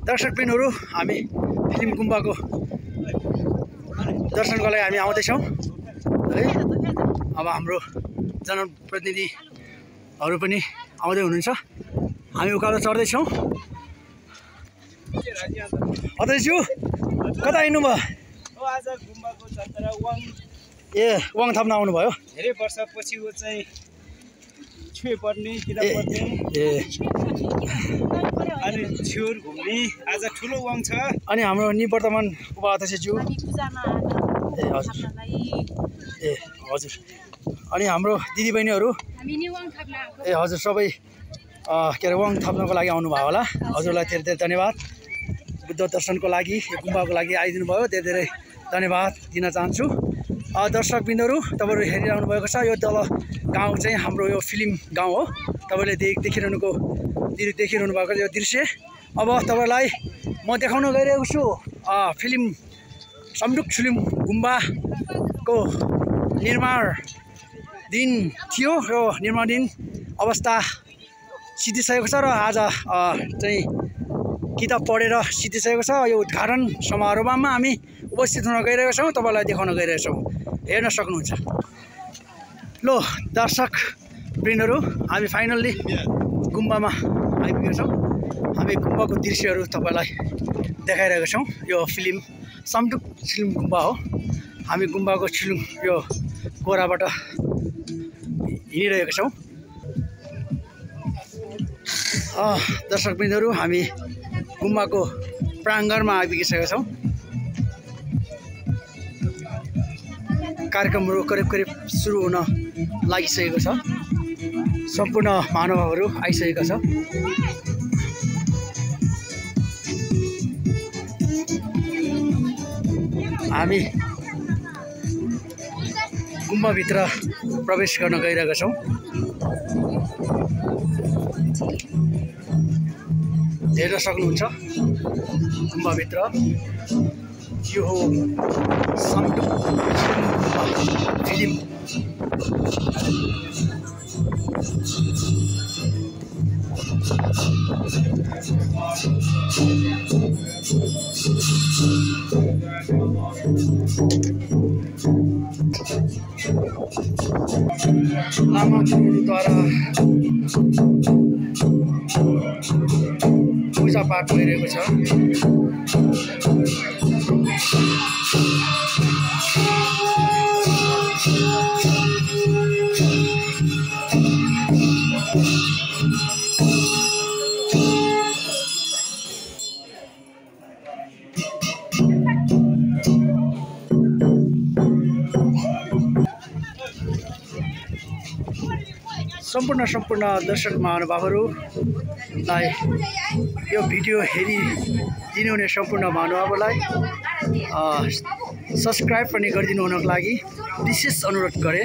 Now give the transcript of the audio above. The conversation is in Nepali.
दर्शकबिनहरु हामी फिल्म गुम्बाको दर्शनको लागि हामी आउँदैछौँ है। अब हाम्रो जनप्रतिनिधिहरु पनि आउँदै हुनुहुन्छ। हामी उकालो चढ्दैछौँ। अध्यक्षज्यू कता हिँड्नु भयो? आज गुम्बाको चन्तरा वाङ वाङ थप्न आउनु भयो। धेरै वर्षपछि उ चाहिँ छुए पर्ने किताब पढ्ने अनि छुर घुम्ने आज ठुलो वाङ छ। अनि हाम्रो निवर्तमान उपाध्यक्षज्यू हजुर अनि हाम्रो दिदीबहिनीहरू हजुर सबै के अरे वाङ थप्नको लागि आउनु भयो होला। हजुरलाई धेरै धेरै धन्यवाद। बुद्ध दर्शनको लागि गुम्बाको लागि आइदिनु भयो। धेरै धेरै धन्यवाद दिन चाहन्छु। दर्शकबिनहरु तपाईहरु हेरिरहनु भएको छ। यो तल गाउँ चाहिँ हाम्रो यो फिल्म गाउँ हो। तपाईले देखिरहनु भएको यो दृश्य। अब तपाईलाई म देखाउन गइरहेको छु फिल्म सम्डुक फिल्म गुम्बाको निर्माण दिन थियो। यो निर्माण दिन अवस्था सिद्धिसकेको छ र आज चाहिँ किताब पढेर सिद्धिसकेको छ। यो उद्घाटन समारोहमा हामी उपस्थित हुन गइरहेका छौँ। तपाईलाई देखाउन गइरहेका छौँ। हेर्न सक्नुहुन्छ। लो दर्शकवृन्दहरु हामी फाइनल्ली गुम्बामा आइपुगेका छौँ। हामी गुम्बाको दृश्यहरू तपाईलाई देखाइरहेका छौँ। यो फिल्म सम्डुक फिल्म गुम्बा हो। हामी गुम्बाको छिलुङ यो कोराबाट हिँडिरहेका छौँ। दर्शकवृन्दहरु हामी गुम्बाको प्राङ्गणमा आइपुगिसकेका छौँ। कार्यक्रमहरू करिब सुरु हुन लागिसकेको छ। सम्पूर्ण महानुभावहरू आइसकेका छ। हामी गुम्बाभित्र प्रवेश गर्न गइरहेका छौँ। हेर्न सक्नुहुन्छ गुम्बाभित्र यो हो सम्डुक फिल्म। लामा गुरुद्वारा पूजापाठ भइरहेको छ। सम्पूर्ण दर्शक महानुभावहरूलाई यो भिडियो हेरिदिनु हुने सम्पूर्ण महानुभावलाई सब्सक्राइब पनि गरिदिनु हुनको लागि विशेष अनुरोध गरे।